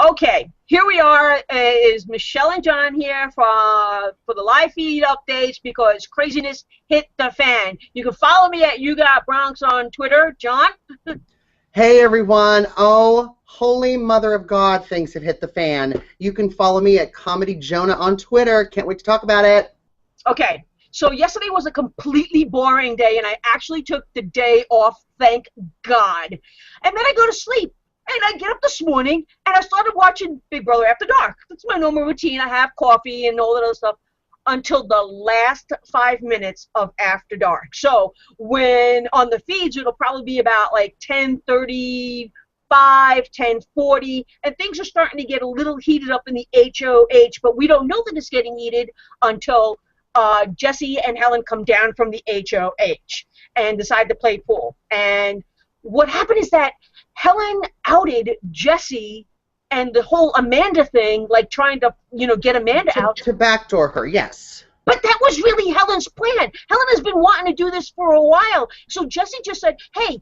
Okay, here we are. Is Michelle and John here for the live feed updates because craziness hit the fan. You can follow me at You Got Bronx on Twitter. John? Hey everyone. Oh, holy mother of God, things have hit the fan. You can follow me at Comedy Jonah on Twitter. Can't wait to talk about it. Okay, so yesterday was a completely boring day, and I actually took the day off, thank God. And then I go to sleep. And I get up this morning, and I started watching Big Brother After Dark. That's my normal routine. I have coffee and all that other stuff until the last 5 minutes of After Dark. So when on the feeds, it'll probably be about like 10:35, 10:40, and things are starting to get a little heated up in the HOH, but we don't know that it's getting heated until Jesse and Helen come down from the HOH and decide to play pool. And what happened is that Helen outed Jesse and the whole Amanda thing, like trying to, get Amanda out. To backdoor her, yes. But that was really Helen's plan. Helen has been wanting to do this for a while. So Jesse just said, hey,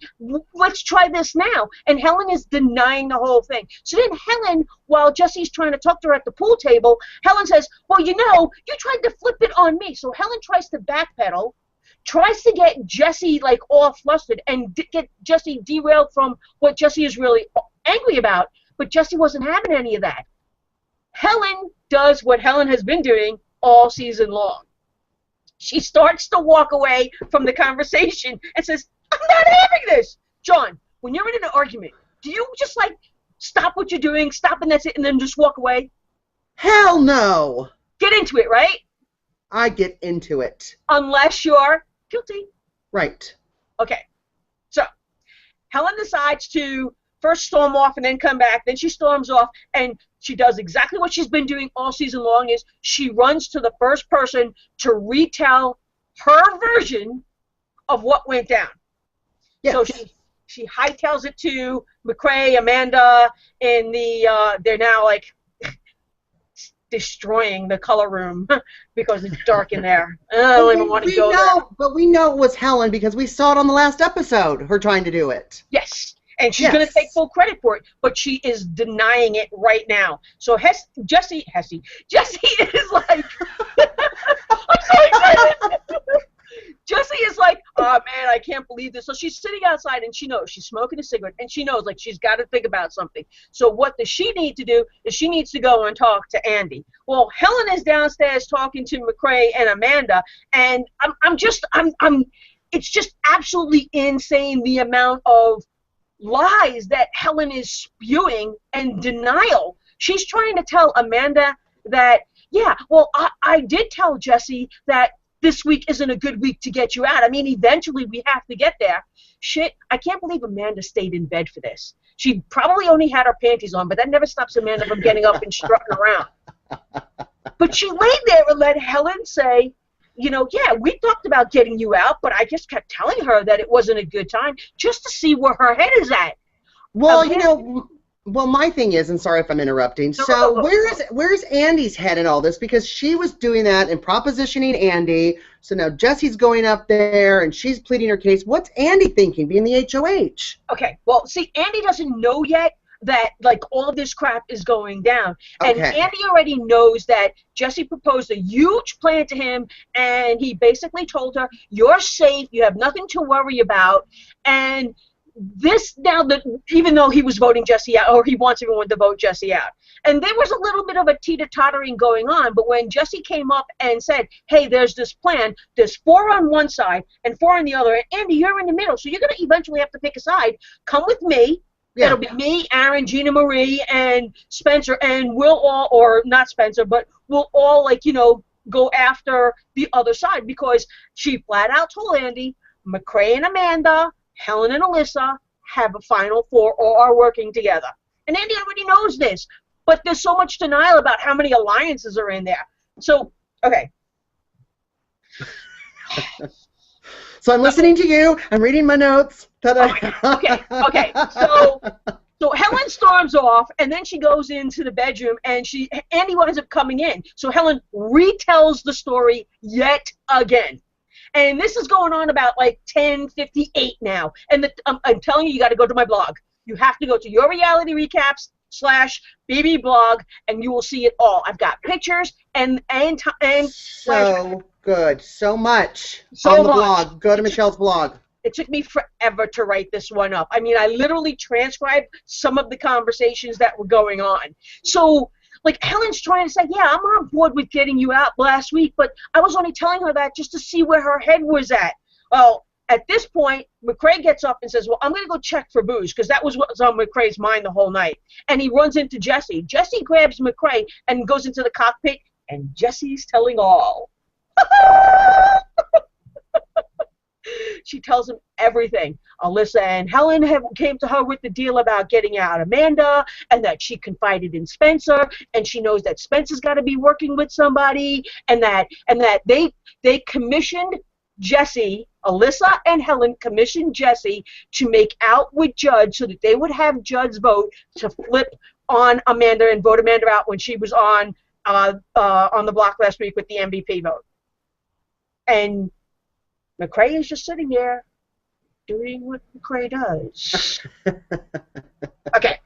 let's try this now. And Helen is denying the whole thing. So then Helen, while Jesse's trying to talk to her at the pool table, Helen says, well, you tried to flip it on me. So Helen tries to backpedal, tries to get Jesse like all flustered and get Jesse derailed from what Jesse is really angry about, but Jesse wasn't having any of that. Helen does what Helen has been doing all season long. She starts to walk away from the conversation and says, I'm not having this. John, when you're in an argument, do you just like stop what you're doing, stop and that's it, and then just walk away? Hell no. Get into it, right? I get into it. Unless you're guilty. Right. Okay. So, Helen decides to first storm off and then come back. Then she storms off, and she does exactly what she's been doing all season long, is she runs to the first person to retell her version of what went down. Yes. So she hightails it to McCrae, Amanda, and they're now like destroying the color room because it's dark in there. I don't even want to go there. But we know it was Helen because we saw it on the last episode, her trying to do it. Yes, and she's going to take full credit for it, but she is denying it right now. So Jesse is like, I'm so excited. Jesse is like, oh man, I can't believe this. So she's sitting outside and she knows she's smoking a cigarette and she knows like she's got to think about something. So what does she need to do is she needs to go and talk to Andy. Well, Helen is downstairs talking to McCrae and Amanda, and it's just absolutely insane the amount of lies that Helen is spewing and denial. She's trying to tell Amanda that, yeah, well, I did tell Jesse that this week isn't a good week to get you out. I mean, eventually we have to get there. Shit, I can't believe Amanda stayed in bed for this. She probably only had her panties on, but that never stops Amanda from getting up and strutting around. But she laid there and let Helen say, yeah, we talked about getting you out, but I just kept telling her that it wasn't a good time just to see where her head is at. Well, well, my thing is, and sorry if I'm interrupting, so where's Andy's head in all this? Because she was doing that and propositioning Andy, so now Jesse's going up there and she's pleading her case. What's Andy thinking, being the HOH? Okay, well, see, Andy doesn't know yet that, like, all of this crap is going down. And Andy already knows that Jesse proposed a huge plan to him, and he basically told her, you're safe, you have nothing to worry about, and this now that even though he was voting Jesse out, or he wants everyone to vote Jesse out, and there was a little bit of a teeter-tottering going on, but when Jesse came up and said, hey, there's this plan, there's 4 on one side and 4 on the other, and Andy, you're in the middle, so you're going to eventually have to pick a side. Come with me. Yeah. It'll be me, Aaron, Gina Marie, and Spencer, and we'll all, or not Spencer, but we'll all, like, go after the other side, because she flat out told Andy, McCrae and Amanda, Helen and Alyssa have a Final Four or are working together. And Andy already knows this, but there's so much denial about how many alliances are in there. So, okay. So I'm listening to you. I'm reading my notes. Okay. So Helen storms off, and then she goes into the bedroom, and Andy winds up coming in. So Helen retells the story yet again. And this is going on about like 10:58 now. And I'm telling you, you got to go to my blog. You have to go to Your Reality Recaps facebook.com/BB blog, and you will see it all. I've got pictures and so good, so much so on the much. blog. Go to Michelle's blog. It took me forever to write this one up. I mean, I literally transcribed some of the conversations that were going on. So, like, Helen's trying to say, yeah, I'm on board with getting you out last week, but I was only telling her that just to see where her head was at. Well, at this point, McCrae gets up and says, well, I'm going to go check for booze, because that was what was on McCrae's mind the whole night. And he runs into Jesse. Jesse grabs McCrae and goes into the cockpit, and Jesse's telling all. She tells him everything. Alyssa and Helen came to her with the deal about getting out Amanda, and that she confided in Spencer, and she knows that Spencer's got to be working with somebody, and that they commissioned Jesse, Alyssa and Helen commissioned Jesse to make out with Judd so that they would have Judd's vote to flip on Amanda and vote Amanda out when she was on the block last week with the MVP vote. And McCrae is just sitting there doing what McCrae does. Okay.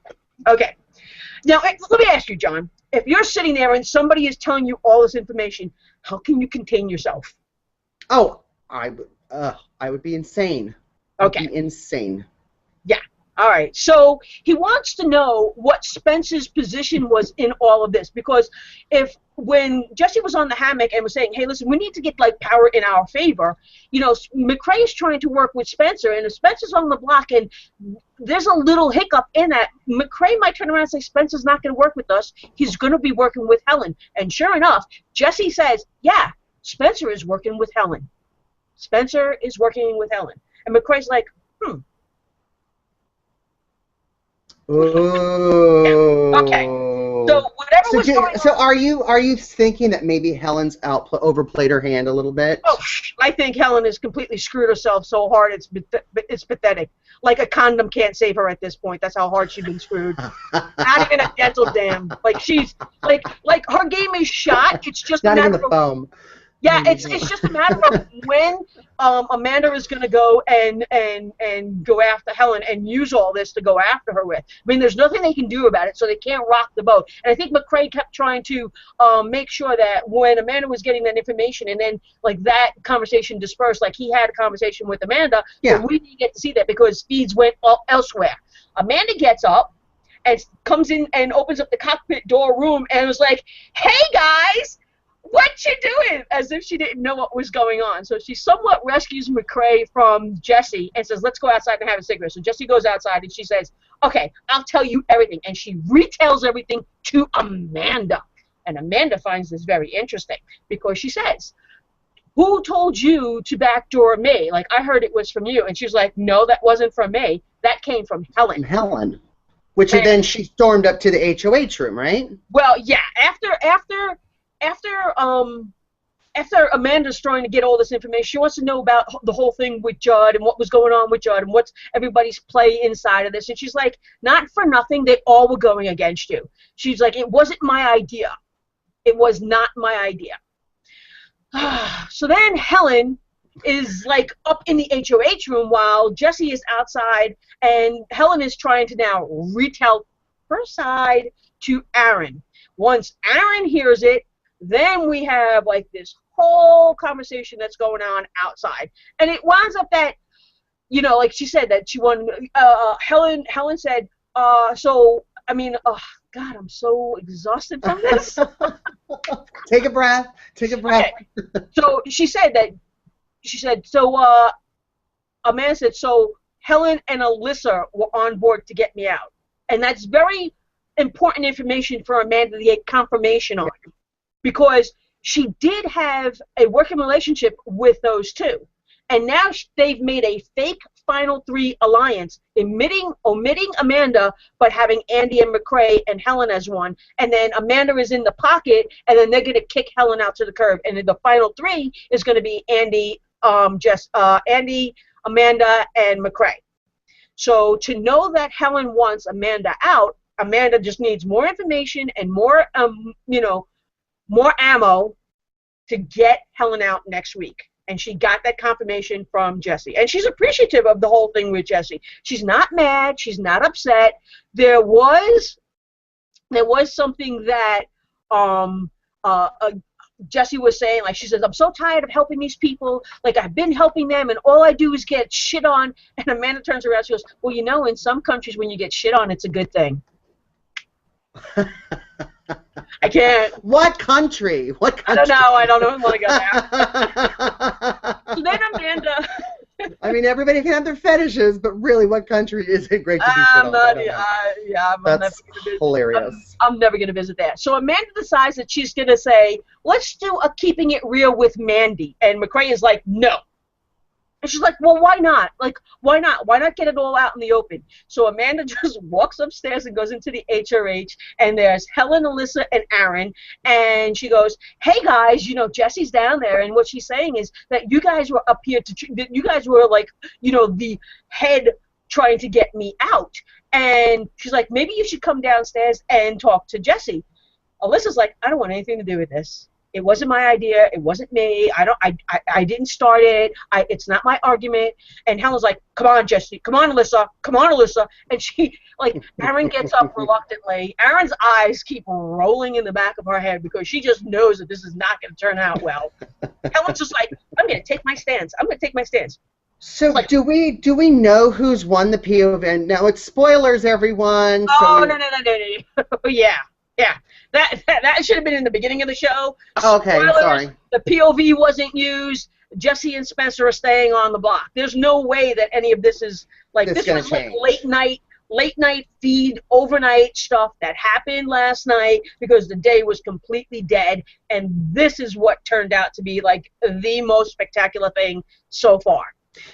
Now, let me ask you, John. If you're sitting there and somebody is telling you all this information, how can you contain yourself? Oh, I would be insane. Okay. I'd be insane. Yeah. All right. So he wants to know what Spencer's position was in all of this, because when Jesse was on the hammock and was saying, hey, listen, we need to get like power in our favor, you know, McCrae is trying to work with Spencer, and if Spencer's on the block and there's a little hiccup in that, McCrae might turn around and say, Spencer's not going to work with us. He's going to be working with Helen. And sure enough, Jesse says, yeah, Spencer is working with Helen. Spencer is working with Helen. And McCrae's like, Ooh. Yeah. Okay. So whatever was going on. So are you thinking that maybe Helen's overplayed her hand a little bit? Oh, I think Helen has completely screwed herself so hard it's pathetic. Like a condom can't save her at this point. That's how hard she's been screwed. Not even a dental dam. Like she's like her game is shot. It's just not a even matter the foam. Yeah, it's just a matter of when Amanda is going to go and go after Helen and use all this to go after her with. I mean, there's nothing they can do about it, so they can't rock the boat. And I think McCrae kept trying to make sure that when Amanda was getting that information, and then like that conversation dispersed, like he had a conversation with Amanda, yeah. But we didn't get to see that because feeds went elsewhere. Amanda gets up and comes in and opens up the cockpit door room and was like, "Hey guys, what you doing?" As if she didn't know what was going on. So she somewhat rescues McCrae from Jesse and says, let's go outside and have a cigarette. So Jesse goes outside and she says, okay, I'll tell you everything. And she retells everything to Amanda. And Amanda finds this very interesting because she says, who told you to backdoor me? Like, I heard it was from you. And she's like, no, that wasn't from me. That came from Helen. Helen. Which then she stormed up to the HOH room, right? Well, yeah. After Amanda's trying to get all this information, she wants to know about the whole thing with Judd and what was going on with Judd and what's everybody's play inside of this. And she's like, not for nothing, they all were going against you. She's like, it wasn't my idea. It was not my idea. So then Helen is like up in the HOH room while Jesse is outside, and Helen is trying to now retell her side to Aaron. Once Aaron hears it, then we have like this whole conversation that's going on outside, and it winds up that, you know, like she said that she wanted. Helen said, so I mean, oh God, I'm so exhausted from this. Take a breath. Take a breath. Okay. So she said so. Amanda said, so Helen and Alyssa were on board to get me out, and that's very important information for Amanda to get confirmation on, because she did have a working relationship with those two, and now they've made a fake Final Three alliance, omitting Amanda, but having Andy and McCrae and Helen as one, and then Amanda is in the pocket, and then they're going to kick Helen out to the curb, and then the Final Three is going to be Andy, Andy, Amanda, and McCrae. So to know that Helen wants Amanda out, Amanda just needs more information and more, more ammo to get Helen out next week. And she got that confirmation from Jesse. And she's appreciative of the whole thing with Jesse. She's not mad. She's not upset. There was there was something that uh, uh, Jessie was saying, like, she says, I'm so tired of helping these people. Like, I've been helping them, and all I do is get shit on. And Amanda turns around, she goes, well, you know, in some countries when you get shit on, it's a good thing. I can't. What country? What country? I don't know. I want to go there. So then Amanda... I mean, everybody can have their fetishes, but really, what country is it great to be shit on? That's hilarious. I'm never going to visit that. So Amanda decides that she's going to say, let's do a Keeping It Real with Mandy. And McCrae is like, no. And she's like, well, why not? Like, why not? Why not get it all out in the open? So Amanda just walks upstairs and goes into the HOH, and there's Helen, Alyssa, and Aaron. And she goes, hey, guys, you know, Jessie's down there. And what she's saying is that you guys were up here you guys were like, you know, the head trying to get me out. And she's like, maybe you should come downstairs and talk to Jessie. Alyssa's like, I don't want anything to do with this. It wasn't my idea. It wasn't me. I didn't start it. It's not my argument. And Helen's like, come on, Jessie. Come on, Alyssa. Come on, Alyssa. And she, like, Aaron gets up reluctantly. Aaron's eyes keep rolling in the back of her head because she just knows that this is not going to turn out well. Helen's just like, I'm going to take my stance. I'm going to take my stance. So like, do we know who's won the POV? Now it's spoilers, everyone. Oh, no. Yeah. That should have been in the beginning of the show. Okay, Spoilers, sorry. The POV wasn't used. Jessie and Spencer are staying on the block. There's no way that any of this is like this was like late night feed, overnight stuff that happened last night because the day was completely dead, and this is what turned out to be like the most spectacular thing so far.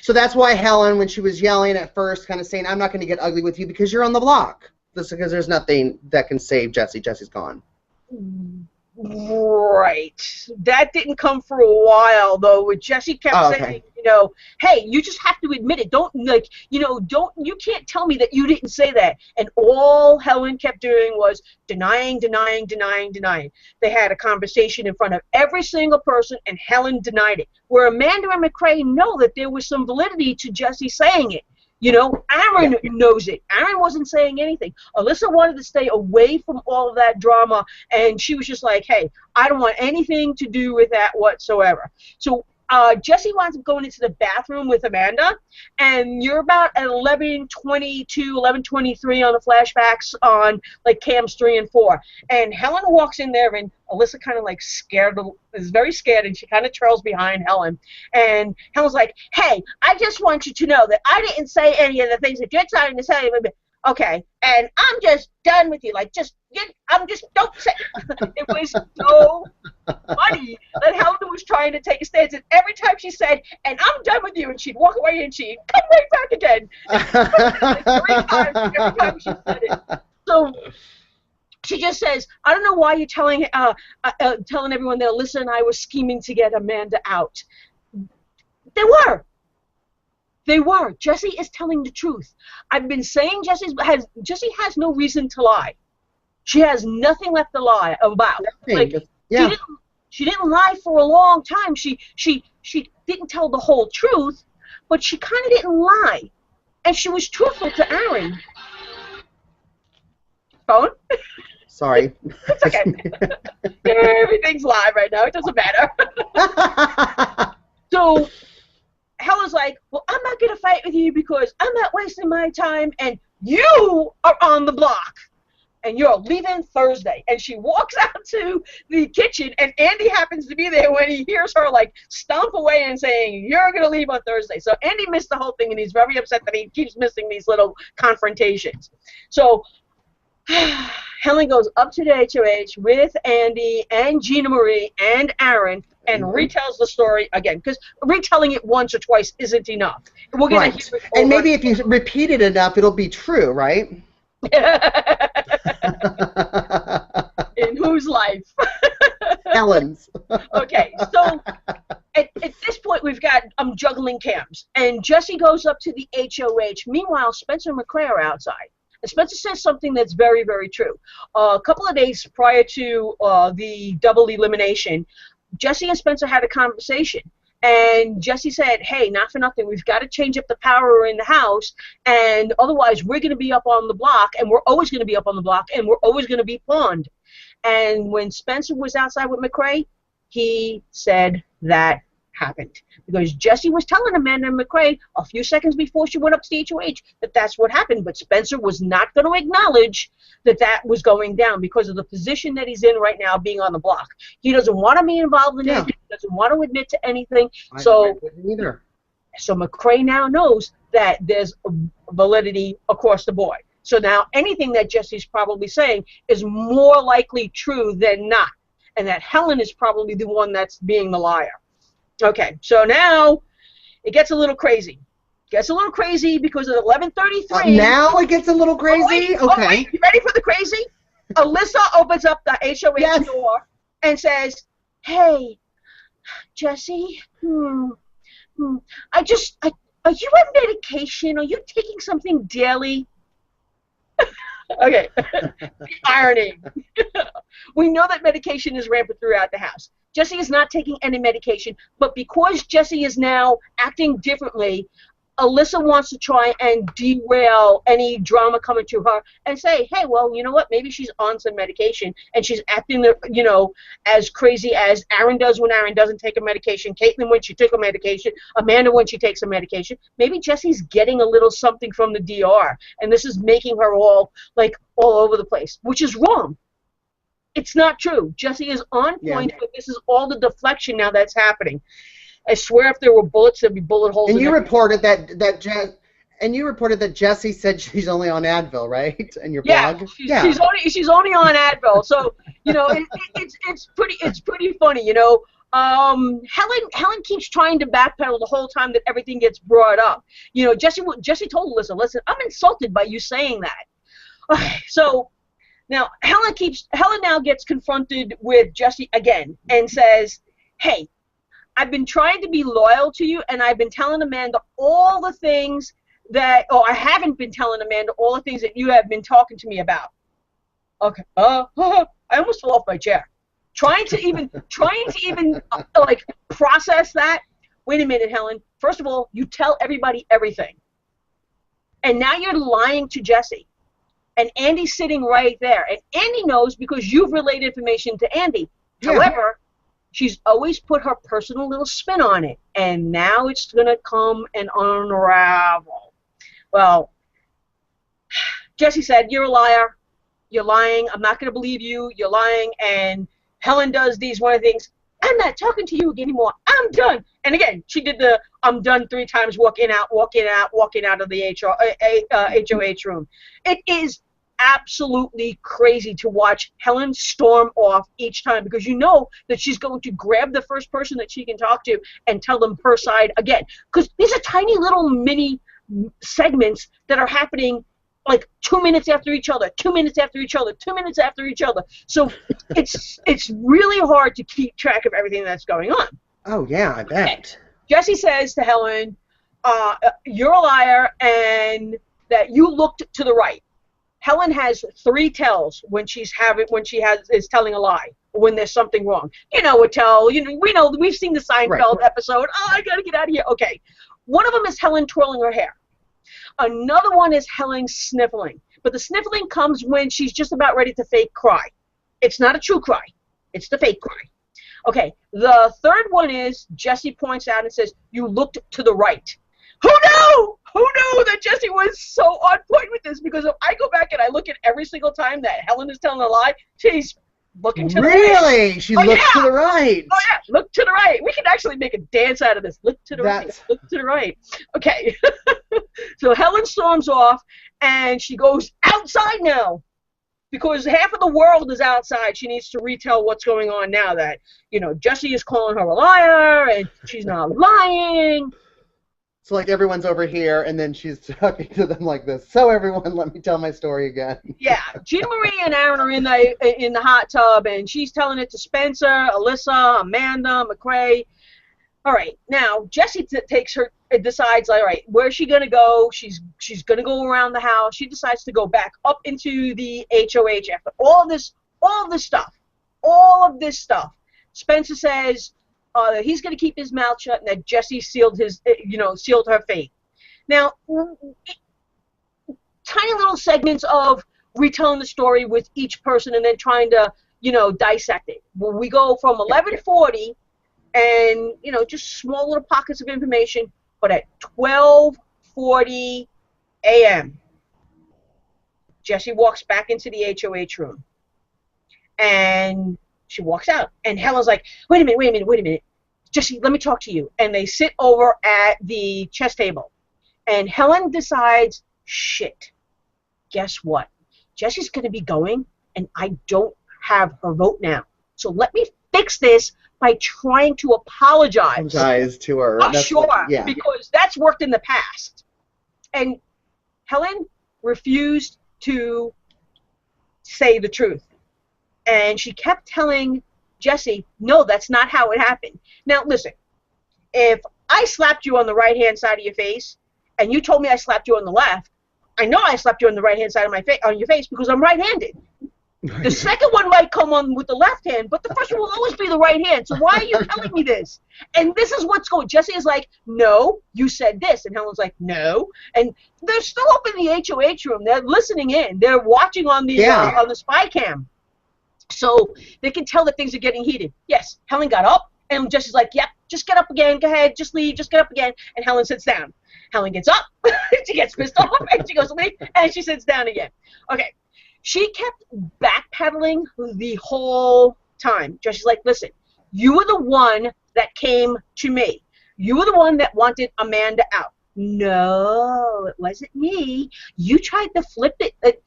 So that's why Helen, when she was yelling at first, kind of saying, I'm not going to get ugly with you because you're on the block. This because there's nothing that can save Jessie. Jessie's gone. Right. That didn't come for a while, though, where Jessie kept saying, you know, hey, you just have to admit it. Don't, like, you know, you can't tell me that you didn't say that. And all Helen kept doing was denying. They had a conversation in front of every single person, and Helen denied it. Where Amanda and McCrae know that there was some validity to Jessie saying it. You know, Aaron knows it. Aaron wasn't saying anything. Alyssa wanted to stay away from all of that drama, and she was just like, hey, I don't want anything to do with that whatsoever. So Jessie winds up going into the bathroom with Amanda, and you're about at 11:22, 11:23 on the flashbacks on, like, cams 3 and 4. And Helen walks in there, and Alyssa kind of, like, is very scared, and she kind of trails behind Helen. And Helen's like, hey, I just want you to know that I didn't say any of the things that you're trying to say. Okay, and I'm just done with you. Like, don't say. It was so funny that Helen was trying to take a stance, and every time she said, and I'm done with you, and she'd walk away, and she'd come right back again. Like 3 times every time she said it. So she just says, I don't know why you're telling everyone that Alyssa and I were scheming to get Amanda out. They were. Jessie is telling the truth. I've been saying Jessie has no reason to lie. She has nothing left to lie about. Like, she didn't lie for a long time. She didn't tell the whole truth, but she kind of didn't lie. And she was truthful to Aaron. Phone? Sorry. It's okay. Everything's live right now. It doesn't matter. So Helen's like, well, I'm not going to fight with you because I'm not wasting my time, and you are on the block, and you're leaving Thursday. And she walks out to the kitchen, and Andy happens to be there when he hears her, like, stomp away and saying, you're going to leave on Thursday. So Andy missed the whole thing, and he's very upset that he keeps missing these little confrontations. So Helen goes up to the HOH with Andy and Gina Marie and Aaron and retells the story again, because retelling it once or twice isn't enough. We're gonna hear it and maybe if you repeat it enough, it'll be true, right? In whose life? Helen's. Okay, so at this point we've got juggling cams, and Jessie goes up to the HOH. Meanwhile, Spencer and McCrae are outside. And Spencer says something that's very, very true. A couple of days prior to the double elimination, Jessie and Spencer had a conversation, And Jesse said, hey, not for nothing, we've got to change up the power in the house, and otherwise we're going to be up on the block, and we're always going to be up on the block, and we're always going to be pawned. And when Spencer was outside with McCrae, he said that happened. Because Jesse was telling Amanda and McCrae a few seconds before she went up to the HOH that that's what happened, but Spencer was not going to acknowledge that that was going down because of the position that he's in right now, being on the block. He doesn't want to be involved in it. He doesn't want to admit to anything. So McCrae now knows that there's validity across the board. So now anything that Jesse's probably saying is more likely true than not, and that Helen is probably the one that's being the liar. Okay, so now it gets a little crazy. Gets a little crazy because at 11:33. Now it gets a little crazy? Okay. You ready for the crazy? Alyssa opens up the HOH door and says, hey, Jesse, are you on medication? Are you taking something daily? Okay. Irony. We know that medication is rampant throughout the house. Jesse is not taking any medication, but because Jesse is now acting differently, Alyssa wants to try and derail any drama coming to her and say, hey, well, you know what? Maybe she's on some medication and she's acting, you know, as crazy as Aaron does when Aaron doesn't take a medication, Caitlin when she took a medication, Amanda when she takes a medication. Maybe Jesse's getting a little something from the DR, and this is making her all over the place, which is wrong. It's not true. Jesse is on point, but this is all the deflection now that's happening. I swear, if there were bullets, there'd be bullet holes. And you reported that Jesse said she's only on Advil, right? In your blog. She's only on Advil. So you know, it's pretty funny. You know, Helen keeps trying to backpedal the whole time that everything gets brought up. You know, Jesse told Alyssa, listen, I'm insulted by you saying that. Okay, so now Helen now gets confronted with Jesse again and says, hey, I've been trying to be loyal to you, and I've been telling Amanda all the things that, I haven't been telling Amanda all the things that you have been talking to me about. Okay. I almost fell off my chair. Trying to even process that. Wait a minute, Helen. First of all, you tell everybody everything. And now you're lying to Jesse. And Andy's sitting right there. And Andy knows because you've relayed information to Andy. Yeah. However, she's always put her personal little spin on it, and now it's going to come and unravel. Well, Jesse said, you're a liar. You're lying. I'm not going to believe you. You're lying. And Helen does one of the things. I'm not talking to you anymore. I'm done. And again, she did the I'm done 3 times, walking out of the HOH room. It is absolutely crazy to watch Helen storm off each time, because you know that she's going to grab the first person that she can talk to and tell them her side again, because these are tiny little mini segments that are happening like 2 minutes after each other, 2 minutes after each other, 2 minutes after each other. So it's really hard to keep track of everything that's going on. Oh yeah, I bet. Okay. Jesse says to Helen, you're a liar, and that you looked to the right. Helen has 3 tells when is telling a lie, or when there's something wrong. You know, we've seen the Seinfeld episode. Oh, I gotta get out of here. Okay. One of them is Helen twirling her hair. Another one is Helen sniffling. But the sniffling comes when she's just about ready to fake cry. It's not a true cry. It's the fake cry. Okay. The third one is Jesse points out and says, you looked to the right. Who knew? Who knew that Jesse was so on point with this? Because if I go back and I look at every single time that Helen is telling a lie, she's looking to the right. Really? She looks to the right. Oh, yeah. Look to the right. We can actually make a dance out of this. Look to the right. Look to the right. Okay. So Helen storms off, and she goes outside now. Because half of the world is outside. She needs to retell what's going on now that, Jesse is calling her a liar, and she's not lying. So, everyone's over here, and then she's talking to them like this. So, everyone, let me tell my story again. Yeah. Gina Marie and Aaron are in the hot tub, and she's telling it to Spencer, Alyssa, Amanda, McCrae. All right. Now, Jessie decides, all right, where's she going to go? She's going to go around the house. She decides to go back up into the HOH after all of this stuff. Spencer says, he's going to keep his mouth shut, and that Jesse sealed her fate. Now, tiny little segments of retelling the story with each person and then trying to, dissect it. Well, we go from 11:40 and, just small little pockets of information, but at 12:40 a.m., Jessie walks back into the HOH room. And she walks out. And Helen's like, wait a minute. Jessie, let me talk to you. And they sit over at the chess table. And Helen decides, shit, guess what? Jessie's going to be going, and I don't have her vote now. So let me fix this by trying to apologize to her. Because that's worked in the past. And Helen refused to say the truth. And she kept telling Jessie, no, that's not how it happened. Now, listen, if I slapped you on the right-hand side of your face, and you told me I slapped you on the left, I know I slapped you on the right-hand side of on your face because I'm right-handed. The second one might come on with the left hand, but the first one will always be the right hand. So why are you telling me this? And this is what's going. Jessie is like, no, you said this. And Helen's like, no. And they're still up in the HOH room. They're listening in. They're watching on the spy cam. So they can tell that things are getting heated. Yes, Helen got up, and Jessie's like, yep, just get up again. Go ahead, just leave, just get up again. And Helen sits down. Helen gets up, she gets pissed off, and she goes to leave, and she sits down again. Okay. She kept backpedaling the whole time. Jessie's like, listen, you were the one that came to me. You were the one that wanted Amanda out. No, it wasn't me. You tried to flip it.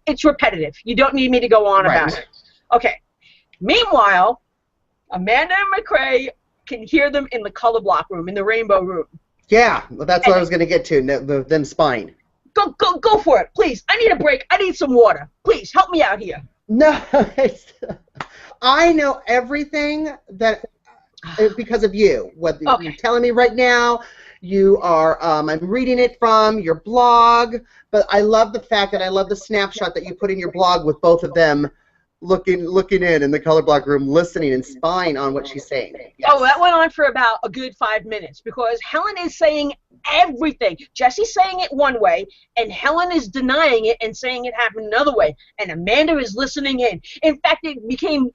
It's repetitive. You don't need me to go on about it. Okay. Meanwhile, Amanda and McCrae can hear them in the color block room, in the rainbow room. Yeah, well, that's what I was going to get to, them spying. Go for it, please. I need a break. I need some water. Please, help me out here. No, I know everything that because of you. What you're telling me right now, you are. I'm reading it from your blog, but I love the fact that I love the snapshot that you put in your blog with both of them looking in the color block room, listening and spying on what she's saying. Yes. Oh, that went on for about a good 5 minutes because Helen is saying everything. Jessie's saying it one way, and Helen is denying it and saying it happened another way, and Amanda is listening in. In fact, it became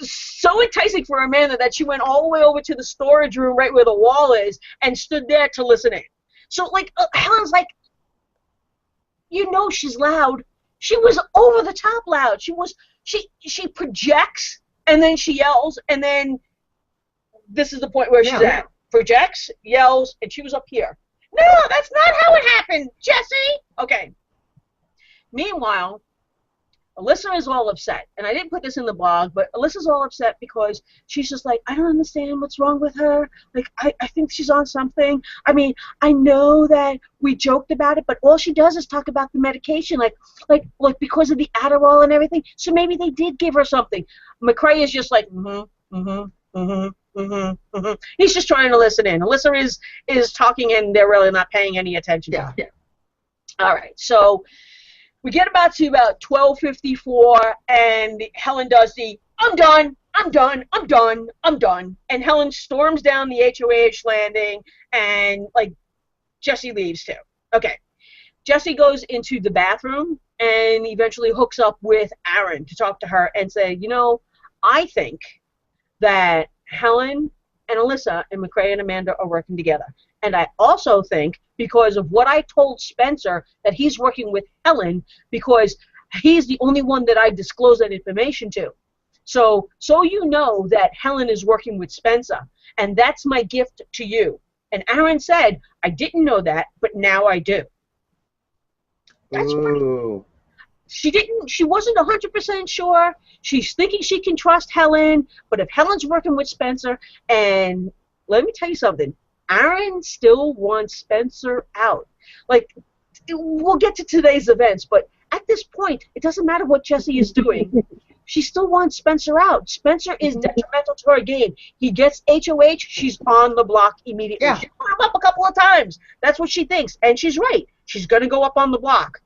so enticing for Amanda that she went all the way over to the storage room right where the wall is and stood there to listen in. So, like, Helen's like, she's loud. She was over the top loud. She projects, and then she yells, and then this is the point where she's at. Projects, yells, and she was up here. No, that's not how it happened, Jessie. Okay. Meanwhile, Alyssa is all upset, and I didn't put this in the blog, but Alyssa's all upset because she's just like, I don't understand what's wrong with her. Like, I think she's on something. I mean, I know that we joked about it, but all she does is talk about the medication, like because of the Adderall and everything. So maybe they did give her something. McCrae is just like, He's just trying to listen in. Alyssa is talking, and they're really not paying any attention to her. Yeah. All right, so we get about 12:54, and Helen does the I'm done, and Helen storms down the HOH landing, and like Jessie leaves too. Okay, Jessie goes into the bathroom and eventually hooks up with Aaron to talk to her and say, I think that Helen and Alyssa and McCrae and Amanda are working together. And I also think, because of what I told Spencer, that he's working with Helen because he's the only one that I disclosed that information to. So you know that Helen is working with Spencer, and that's my gift to you. And Aaron said, I didn't know that, but now I do. That's funny. She wasn't 100% sure. She's thinking she can trust Helen, but if Helen's working with Spencer, and let me tell you something, Aaron still wants Spencer out. Like, we'll get to today's events, but at this point, it doesn't matter what Jessie is doing. She still wants Spencer out. Spencer is detrimental to her game. He gets HOH, she's on the block immediately. Yeah. She put him up a couple of times. That's what she thinks, and she's right. She's going to go up on the block.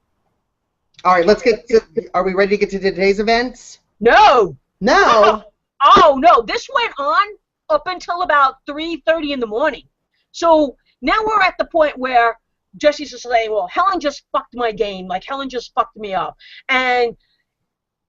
All right, let's get to, are we ready to get to today's events? No. No? Oh, no. This went on up until about 3:30 in the morning. So now we're at the point where Jesse's just saying, well, Helen just fucked my game. Like, Helen just fucked me up. And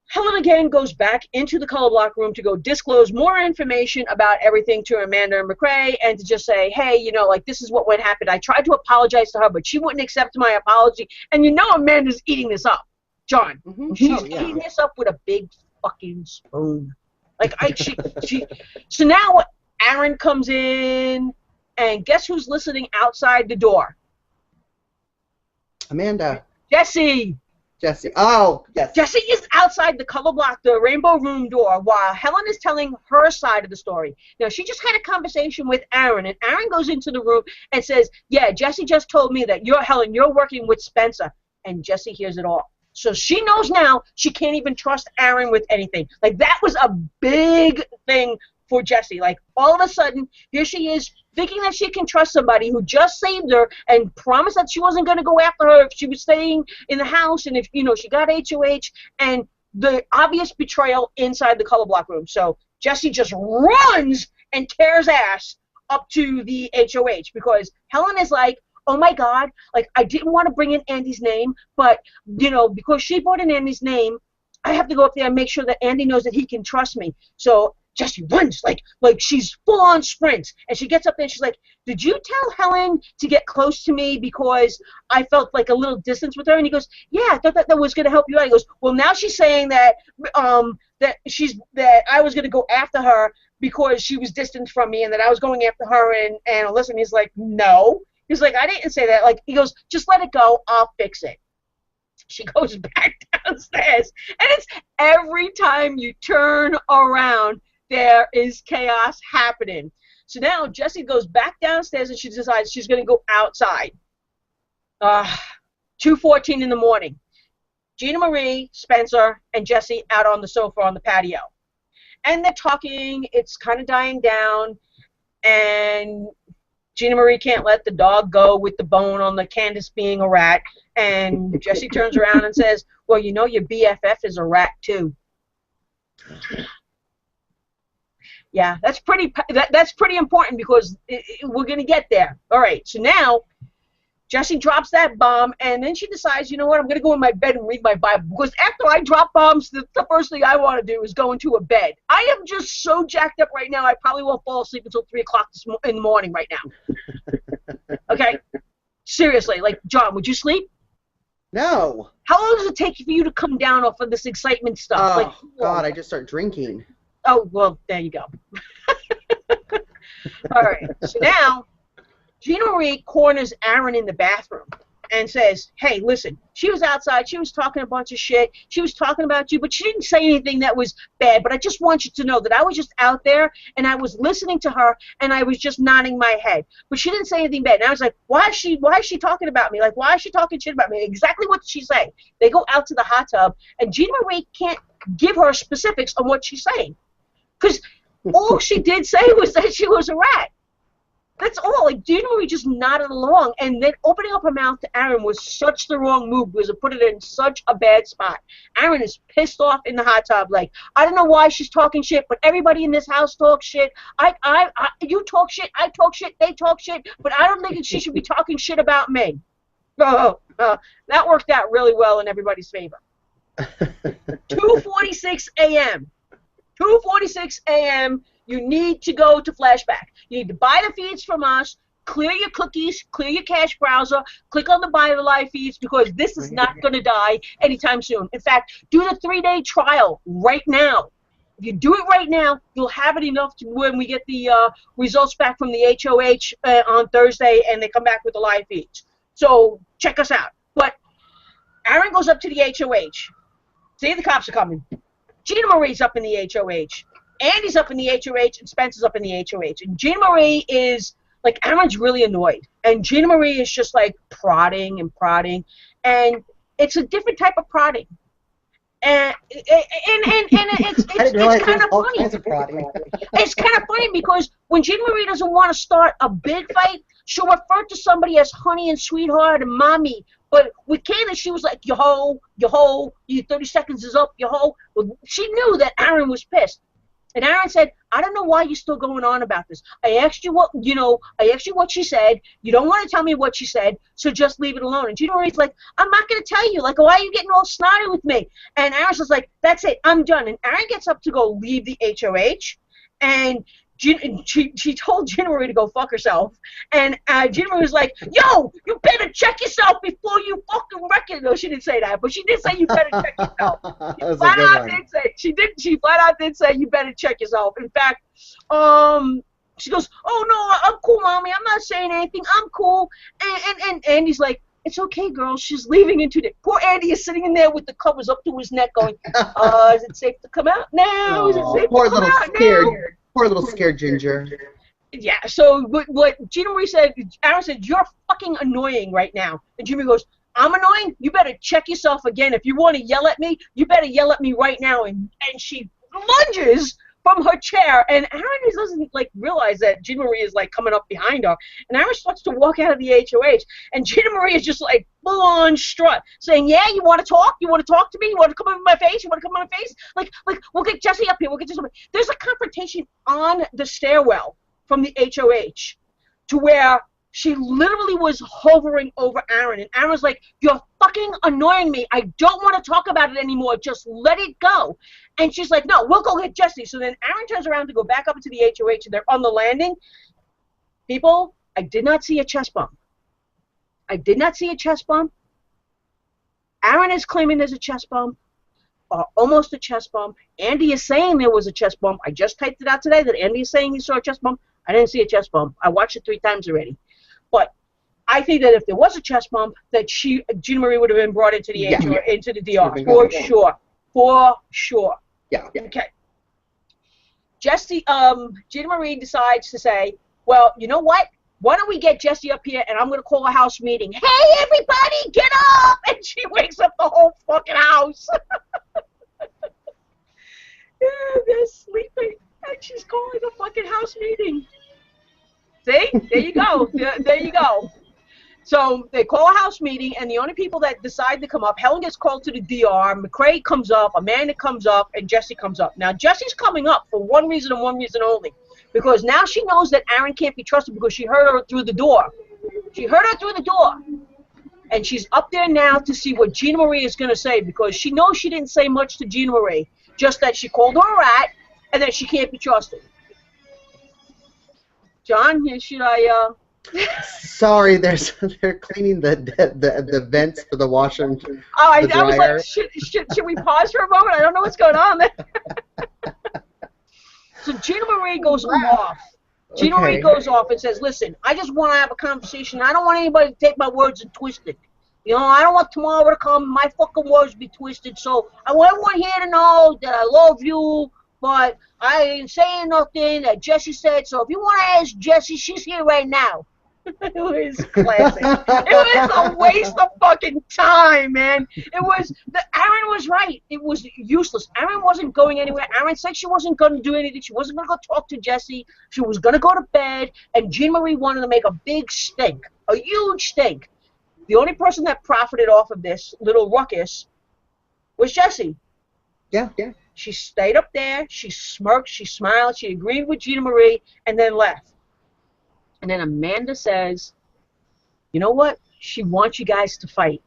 Helen again goes back into the color block room to go disclose more information about everything to Amanda and McCrae, and to just say, hey, you know, like, this is what happened. I tried to apologize to her, but she wouldn't accept my apology. And you know Amanda's eating this up, John. Mm-hmm. She's eating this up with a big fucking spoon. Like, so now Aaron comes in, and guess who's listening outside the door? Amanda. Jesse. Oh, yes. Jesse is outside the color block, the rainbow room door, while Helen is telling her side of the story. Now, she just had a conversation with Aaron, and Aaron goes into the room and says, yeah, Jesse just told me that Helen, you're working with Spencer. And Jesse hears it all. So she knows now she can't even trust Aaron with anything. Like, that was a big thing for Jesse. Like, all of a sudden, here she is thinking that she can trust somebody who just saved her and promised that she wasn't going to go after her if she was staying in the house and if, you know, she got HOH, and the obvious betrayal inside the color block room. So Jesse just runs and tears ass up to the HOH because Helen is like, oh my God, like, I didn't want to bring in Andy's name, but, you know, because she brought in Andy's name, I have to go up there and make sure that Andy knows that he can trust me. So Jessie runs like she's full on sprints, and she gets up there and she's like, did you tell Helen to get close to me because I felt like a little distance with her? And he goes, yeah, I thought that was going to help you out. He goes, well, now she's saying that that I was going to go after her because she was distant from me and that I was going after her and Alyssa. And he's like, no. He's like, I didn't say that. Like, he goes, just let it go. I'll fix it. She goes back downstairs, and it's every time you turn around, there is chaos happening. So now Jessie goes back downstairs, and she decides she's going to go outside. 2:14 in the morning. Gina Marie, Spencer, and Jessie out on the sofa on the patio. And they're talking. It's kind of dying down, and Gina Marie can't let the dog go with the bone on the Candace being a rat. And Jessie turns around and says, well, you know, your BFF is a rat, too. Yeah, that's pretty important because we're going to get there. All right, so now Jessie drops that bomb, and then she decides, you know what, I'm going to go in my bed and read my Bible, because after I drop bombs, the first thing I want to do is go into a bed. I am just so jacked up right now, I probably won't fall asleep until 3 o'clock in the morning right now. Okay? Seriously, like, John, would you sleep? No. How long does it take for you to come down off of this excitement stuff? Oh, like, God, I just start drinking. Oh, well, there you go. All right, so now Gina Marie corners Aaron in the bathroom and says, hey, listen, she was outside, she was talking a bunch of shit, she was talking about you, but she didn't say anything that was bad, but I just want you to know that I was just out there, and I was listening to her, and I was just nodding my head, but she didn't say anything bad. And I was like, why is she talking about me? Like, why is she talking shit about me? Exactly what did she say? They go out to the hot tub, and Gina Marie can't give her specifics on what she's saying, because all she did say was that she was a rat. That's all. Like, Gina Marie just nodded along, and then opening up her mouth to Aaron was such the wrong move because it put it in such a bad spot. Aaron is pissed off in the hot tub, like, I don't know why she's talking shit, but everybody in this house talks shit. You talk shit, I talk shit, they talk shit, but I don't think that she should be talking shit about me. That worked out really well in everybody's favor. 2:46 a.m. 2:46 a.m. You need to go to Flashback. You need to buy the feeds from us, clear your cookies, clear your cache browser, click on the buy the live feeds, because this is not going to die anytime soon. In fact, do the 3-day trial right now. If you do it right now, you'll have it enough to when we get the results back from the HOH on Thursday and they come back with the live feeds. So check us out. But Aaron goes up to the HOH. See, the cops are coming. Gina Marie's up in the HOH. Andy's up in the HOH, and Spencer's up in the HOH. And Gina Marie is, like, Aaron's really annoyed. And Gina Marie is just, like, prodding. And it's a different type of prodding. And it's kind of funny. It's kind of funny because when Gina Marie doesn't want to start a big fight, she'll refer to somebody as honey and sweetheart and mommy. But with Candace, she was like, yo ho, your 30 seconds is up, yo ho. Well, she knew that Aaron was pissed. And Aaron said, I don't know why you're still going on about this. I asked you what she said. You don't want to tell me what she said, so just leave it alone. And Gina Marie's like, I'm not going to tell you. Like, why are you getting all snotty with me? And Aaron's just like, that's it, I'm done. And Aaron gets up to go leave the HOH, and she told Gina Marie to go fuck herself, and Gina Marie was like, yo, you better check yourself before you fucking wreck it. No, she didn't say that, but she did say you better check yourself. She flat out did say you better check yourself. In fact, she goes, oh no, I'm cool, mommy, I'm not saying anything, I'm cool. And Andy's like, it's okay, girl. She's leaving into the... Poor Andy is sitting in there with the covers up to his neck going, is it safe to come out now? Is it safe to come out now? Poor little scared Ginger. Yeah, so what Gina Marie said, Aaron said, you're fucking annoying right now. And Jimmy goes, I'm annoying? You better check yourself again. If you want to yell at me, you better yell at me right now. And she lunges from her chair, and Aaron doesn't realize that Gina Marie is coming up behind her, and Aaron starts to walk out of the HOH, and Gina Marie is just full on strut, saying, yeah, you want to talk? You want to talk to me? You want to come in my face? You want to come in my face? We'll get Jesse up here. We'll get Jesse up here. There's a confrontation on the stairwell from the HOH to where she literally was hovering over Aaron, and Aaron's like, you're fucking annoying me. I don't want to talk about it anymore. Just let it go. And she's like, no, we'll go get Jesse. So then Aaron turns around to go back up into the HOH, and they're on the landing. People, I did not see a chest bump. I did not see a chest bump. Aaron is claiming there's a chest bump, or almost a chest bump. Andy is saying there was a chest bump. I just typed it out today that Andy is saying he saw a chest bump. I didn't see a chest bump. I watched it 3 times already. But I think that if there was a chest bump, that Gina Marie would have been brought into the into the DR for sure. For sure. Yeah. Okay. Gina Marie decides to say, well, you know what? Why don't we get Jesse up here, and I'm going to call a house meeting. Hey, everybody, get up! And she wakes up the whole fucking house. Yeah, they're sleeping, and she's calling a fucking house meeting. See? There you go. There you go. So they call a house meeting, and the only people that decide to come up, Helen gets called to the DR, McCrae comes up, Amanda comes up, and Jesse comes up. Now, Jesse's coming up for one reason and one reason only, because now she knows that Aaron can't be trusted because she heard her through the door. She heard her through the door, and she's up there now to see what Gina Marie is going to say, because she knows she didn't say much to Gina Marie, just that she called her a rat and that she can't be trusted. John, should I... Sorry, they're cleaning the vents for the washer and the I dryer. was like, should we pause for a moment? I don't know what's going on there. So Gina Marie goes off. Gina Marie goes off and says, listen, I just want to have a conversation. I don't want anybody to take my words and twist it. You know, I don't want tomorrow to come, my fucking words be twisted. So I want everyone here to know that I love you, but I ain't saying nothing that Jessie said. So if you want to ask Jessie, she's here right now. It was classic. It was a waste of fucking time, man. Aaron was right. It was useless. Aaron wasn't going anywhere. Aaron said she wasn't going to do anything. She wasn't going to go talk to Jessie. She was going to go to bed, and Jean Marie wanted to make a big stink, a huge stink. The only person that profited off of this little ruckus was Jessie. Yeah. She stayed up there. She smirked. She smiled. She agreed with Gina Marie, and then left. And then Amanda says, you know what? She wants you guys to fight.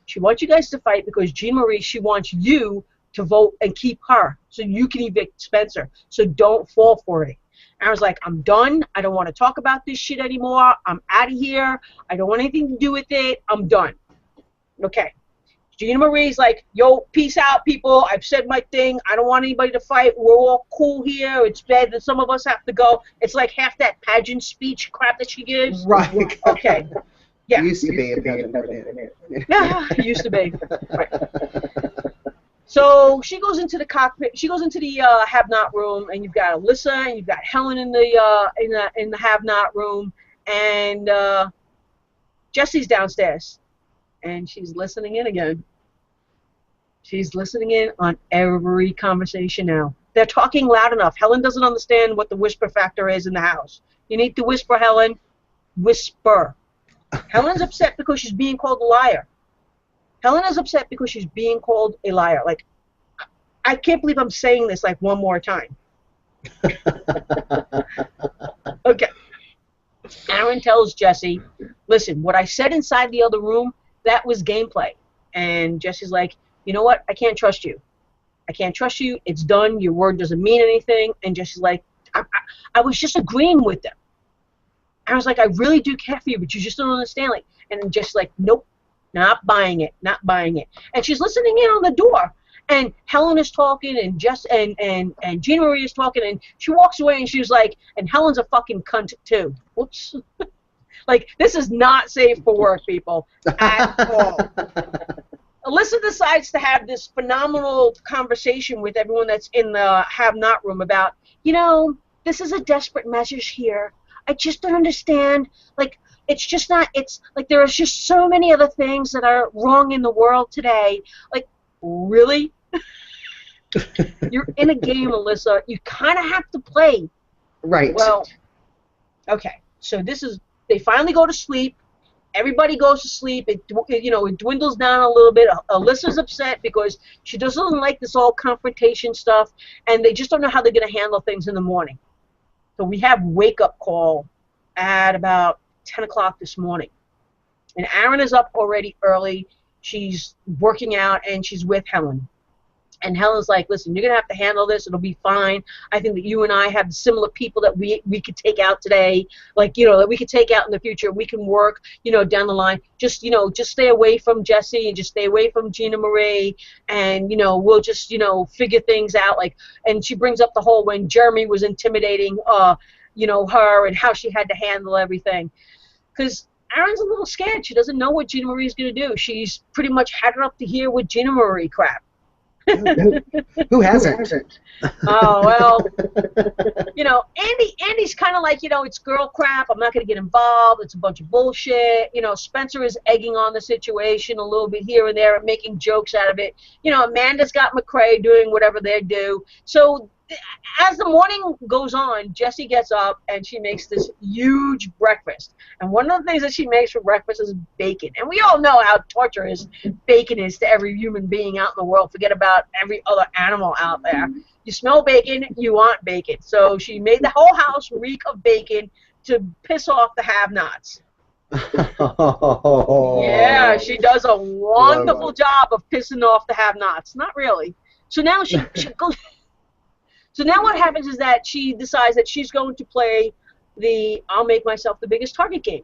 She wants you guys to fight because Jean Marie, she wants you to vote and keep her so you can evict Spencer. So don't fall for it. And I was like, I'm done. I don't want to talk about this shit anymore. I'm out of here. I don't want anything to do with it. I'm done. Okay. Gina Marie's like, yo, peace out, people. I've said my thing. I don't want anybody to fight. We're all cool here. It's bad that some of us have to go. It's like half that pageant speech crap that she gives. Right. Okay. Yeah. It used to be a pageant. Yeah, it used to be. Right. So she goes into the cockpit. She goes into the have-not room, and you've got Alyssa and you've got Helen in the have-not room, and Jesse's downstairs. And she's listening in again. She's listening in on every conversation now. They're talking loud enough. Helen doesn't understand what the whisper factor is in the house. You need to whisper, Helen. Whisper. Helen's upset because she's being called a liar. Helen is upset because she's being called a liar. Like, I can't believe I'm saying this like one more time. Okay. Aaron tells Jesse, listen, what I said inside the other room, that was gameplay. And Jesse's like, you know what? I can't trust you. I can't trust you. It's done. Your word doesn't mean anything. And Jesse's like, I was just agreeing with them. I was like, I really do care for you, but you just don't understand. Like, and Jesse's like, nope, not buying it, not buying it. And she's listening in on the door. And Helen is talking, and Gina Marie is talking, and she walks away, and she's like, and Helen's a fucking cunt too. Whoops. Like, this is not safe for work, people, at all. Alyssa decides to have this phenomenal conversation with everyone that's in the have-not room about, you know, this is a desperate measure here. I just don't understand. Like, it's just not, it's like there are just so many other things that are wrong in the world today. Like, really? You're in a game, Alyssa. You kind of have to play. Right. Well, okay. So this is, they finally go to sleep. Everybody goes to sleep. It dwindles down a little bit. Alyssa's upset because she doesn't like this all confrontation stuff, and they just don't know how they're going to handle things in the morning. So we have wake-up call at about 10 o'clock this morning. And Aaron is up already early. She's working out, and she's with Helen. And Helen's like, listen, you're going to have to handle this. It'll be fine. I think that you and I have similar people that we could take out today. Like, you know, that we could take out in the future. We can work, you know, down the line. Just, you know, just stay away from Jesse and just stay away from Gina Marie. And, you know, we'll just, you know, figure things out. Like, and she brings up the whole when Jeremy was intimidating, you know, her and how she had to handle everything. Because Aaron's a little scared. She doesn't know what Gina Marie's going to do. She's pretty much had it up to here with Gina Marie crap. Who hasn't? Oh, well, you know, Andy's kind of like, you know, it's girl crap. I'm not going to get involved. It's a bunch of bullshit. You know, Spencer is egging on the situation a little bit here and there and making jokes out of it. You know, Amanda's got McCrae doing whatever they do. So as the morning goes on, Jessie gets up and she makes this huge breakfast. And one of the things that she makes for breakfast is bacon. And we all know how torturous bacon is to every human being out in the world. Forget about every other animal out there. You smell bacon, you want bacon. So she made the whole house reek of bacon to piss off the have-nots. Yeah, she does a wonderful job of pissing off the have-nots. Not really. So now she goes... So now what happens is that she decides that she's going to play the I'll make myself the biggest target game.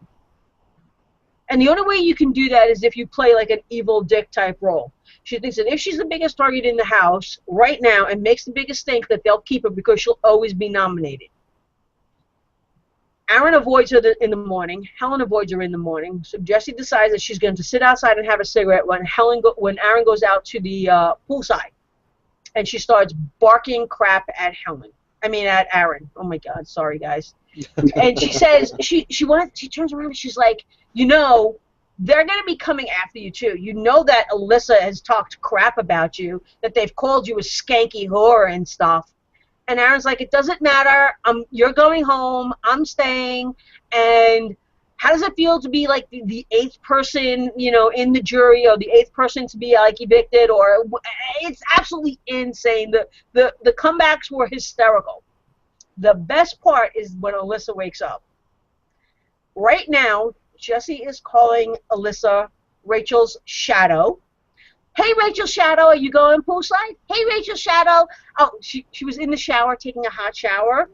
And the only way you can do that is if you play like an evil dick type role. She thinks that if she's the biggest target in the house right now and makes the biggest stink, that they'll keep her because she'll always be nominated. Aaron avoids her in the morning. Helen avoids her in the morning. So Jessie decides that she's going to sit outside and have a cigarette when Aaron goes out to the poolside. And she starts barking crap at at Aaron. Oh my God, sorry guys. And she says, she turns around and she's like, you know, they're going to be coming after you too. You know that Alyssa has talked crap about you, that they've called you a skanky whore and stuff. And Aaron's like, it doesn't matter. You're going home. I'm staying. And how does it feel to be like the eighth person, you know, in the jury, or the eighth person to be like evicted? Or it's absolutely insane. The comebacks were hysterical. The best part is when Alyssa wakes up. Right now, Jessie is calling Alyssa Rachel's shadow. Hey, Rachel Shadow, are you going poolside? Hey, Rachel Shadow. Oh, she was in the shower taking a hot shower.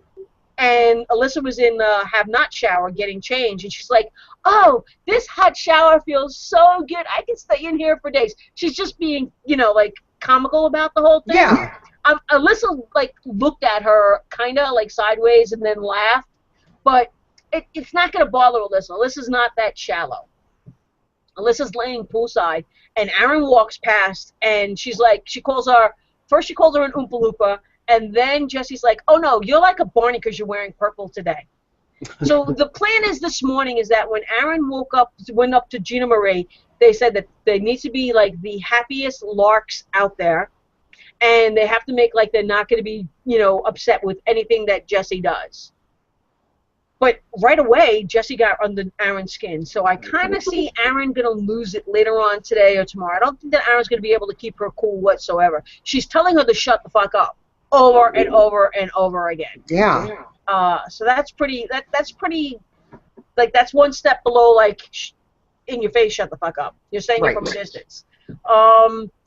And Alyssa was in the have-not shower getting changed. And she's like, oh, this hot shower feels so good. I can stay in here for days. She's just being, you know, like, comical about the whole thing. Yeah. Alyssa, like, looked at her kind of, like, sideways and then laughed. But it's not going to bother Alyssa. Alyssa's not that shallow. Alyssa's laying poolside, and Aaron walks past, and she's like, first she calls her an Oompa Loompa, and then Jessie's like, oh no, you're like a Barney because you're wearing purple today. So the plan is this morning is that when Aaron went up to Gina Marie, they said that they need to be like the happiest larks out there, and they have to make like they're not going to be, you know, upset with anything that Jessie does. But right away, Jessie got under Aaron's skin. So I kind of see Aaron going to lose it later on today or tomorrow. I don't think that Aaron's going to be able to keep her cool whatsoever. She's telling her to shut the fuck up. over and over and over again. Yeah. So that's pretty. That's pretty. Like that's one step below like in your face, shut the fuck up. You're saying it from a distance.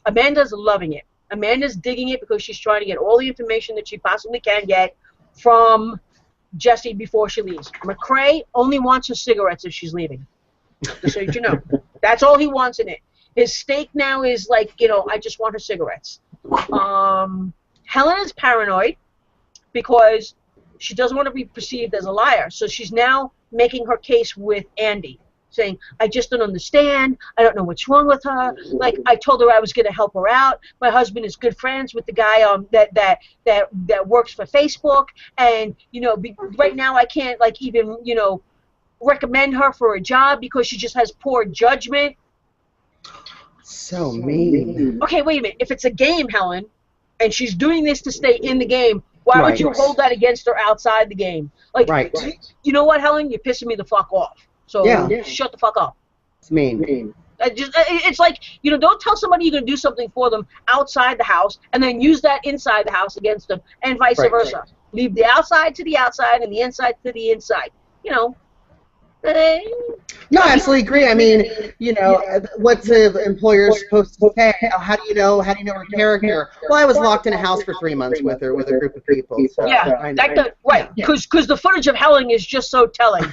Amanda's loving it. Amanda's digging it because she's trying to get all the information that she possibly can get from Jesse before she leaves. McCrae only wants her cigarettes if she's leaving. Just so you know. That's all he wants in it. His stake now is like, I just want her cigarettes. Helen is paranoid because she doesn't want to be perceived as a liar. So she's now making her case with Andy, saying, I just don't understand. I don't know what's wrong with her. Like, I told her I was going to help her out. My husband is good friends with the guy that works for Facebook. And, right now I can't, like, even, recommend her for a job because she just has poor judgment. So mean. Okay, wait a minute. If it's a game, Helen, and she's doing this to stay in the game, why would you hold that against her outside the game? Like, you know what, Helen? You're pissing me the fuck off. So shut the fuck up. It's mean. It's like, don't tell somebody you're going to do something for them outside the house and then use that inside the house against them and vice versa. Leave the outside to the outside and the inside to the inside. No, I absolutely agree. I mean, what's an employer supposed to say? How do you know her character? Well, I was locked in a house for 3 months with her, with a group of people. So right, because the footage of Helen is just so telling.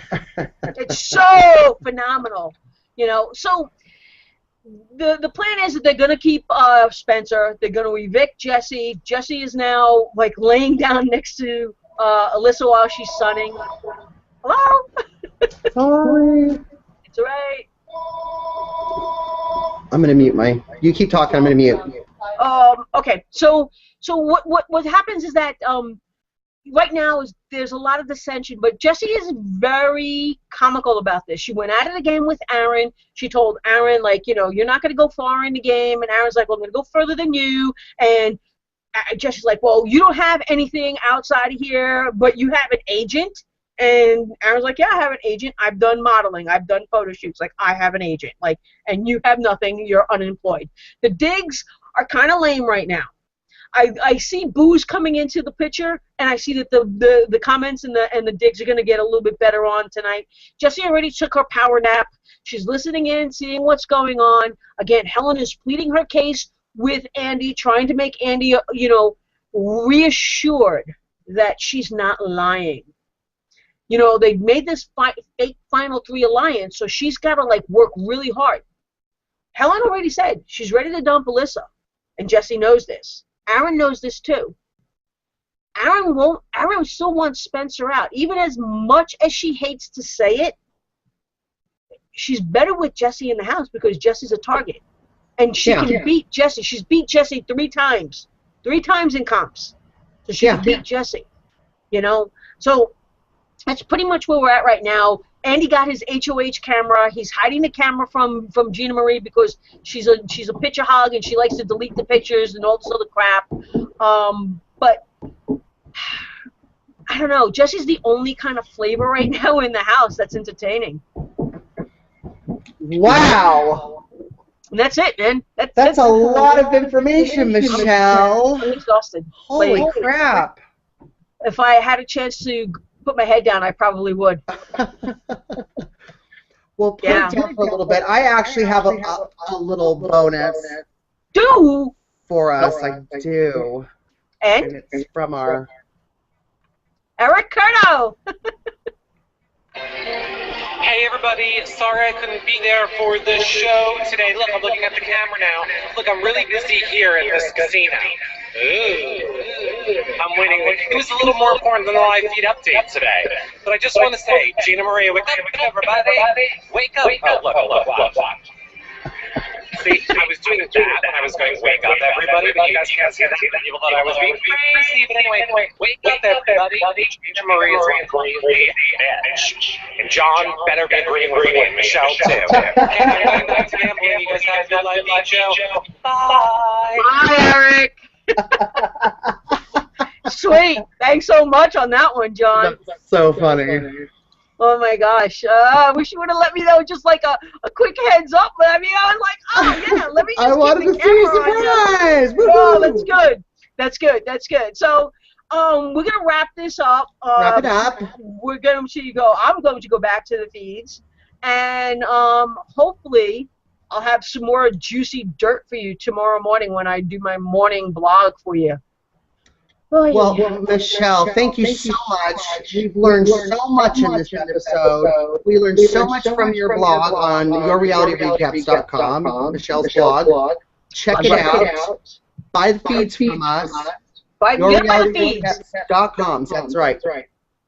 It's so phenomenal, So the plan is that they're going to keep Spencer. They're going to evict Jesse. Jesse is now like laying down next to Alyssa while she's sunning. Hello? Sorry. It's all right. I'm gonna mute you keep talking. I'm gonna mute. Okay. So what happens is that right now there's a lot of dissension, but Jessie is very comical about this. She went at it again with Aaron. She told Aaron, like, you're not gonna go far in the game, and Aaron's like, well, I'm gonna go further than you, and Jessie's like, well, you don't have anything outside of here, but you have an agent. And Aaron's like, yeah, I have an agent. I've done modeling. I've done photo shoots. Like, I have an agent. Like, and you have nothing. You're unemployed. The digs are kind of lame right now. I see Booze coming into the picture, and I see that the comments and the digs are going to get a little bit better on tonight. Jessie already took her power nap. She's listening in, seeing what's going on. Again, Helen is pleading her case with Andy, trying to make Andy, reassured that she's not lying. They made this fake Final Three alliance, so she's got to, like, work really hard. Helen already said she's ready to dump Alyssa, and Jessie knows this. Aaron knows this, too. Aaron still wants Spencer out. Even as much as she hates to say it, she's better with Jessie in the house because Jessie's a target. And she can beat Jessie. She's beat Jessie 3 times. 3 times in comps. So she can beat Jessie. So that's pretty much where we're at right now. Andy got his HOH camera. He's hiding the camera from Gina Marie because she's a picture hog and she likes to delete the pictures and all this other crap. But I don't know. Jessie's the only kind of flavor right now in the house that's entertaining. Wow. And that's it, man. That's a lot of information, Michelle. I'm exhausted. Holy crap. If I had a chance to put my head down, I probably would. Well, put it down for a little bit. I actually have a little bonus. Do? For us, I do. And it's from our... Eric Curto! Hey everybody, sorry I couldn't be there for the show today. Look, I'm looking at the camera now. Look, I'm really busy here at this casino. I'm waiting. It was a little more important than the live feed update today. But I just want to say, Gina Maria, wake up, everybody. Wake up. Oh, look, watch. See, I was doing that when I was going, wake up, everybody, but you guys can't see that. People thought I was being crazy, but anyway, wake up, everybody. Gina Maria's going to be a bitch. And John better be agreeing with me, and Michelle, too. Okay, I'm going back to gambling. You guys have a good live feed show. Bye. Bye, Eric. Sweet. Thanks so much on that one, John. That's so funny. Oh my gosh. I wish you would have let me know just like a quick heads up. But I mean, I was like, oh yeah, let me just I wanted to see a surprise. Oh, that's good. That's good. That's good. So, we're gonna wrap this up. Wrap it up. We're going to go. I'm going to go back to the feeds, and hopefully, I'll have some more juicy dirt for you tomorrow morning when I do my morning blog for you. Well, Michelle, thank you so much. We've learned so much in this episode. We learned so much from your blog on yourrealityrecaps.com, Michelle's blog. Check it out. Buy the feeds from us. Buy the feeds. yourrealityrecaps.com. That's right. Do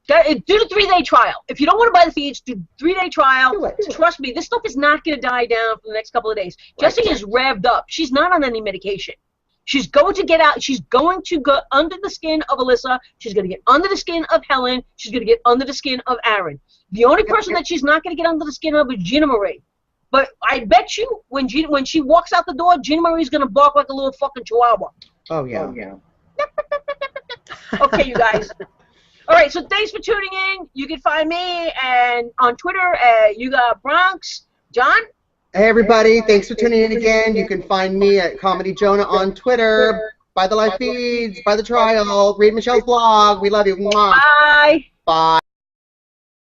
the 3-day trial. If you don't want to buy the feeds, do 3-day trial. Trust me, this stuff is not going to die down for the next couple of days. Jessie is revved up. She's not on any medication. She's going to get out. She's going to go under the skin of Alyssa. She's going to get under the skin of Helen. She's going to get under the skin of Aaron. The only person that she's not going to get under the skin of is Gina Marie. But I bet you when she walks out the door, Gina Marie's going to bark like a little fucking chihuahua. Oh, yeah. Okay, you guys. All right, so thanks for tuning in. You can find me and on Twitter at You Got Bronx. John? Hey, everybody. Thanks for tuning in again. You can find me at Comedy Jonah on Twitter. Buy the live feeds. Buy the trial. Read Michelle's blog. We love you. Mwah. Bye. Bye.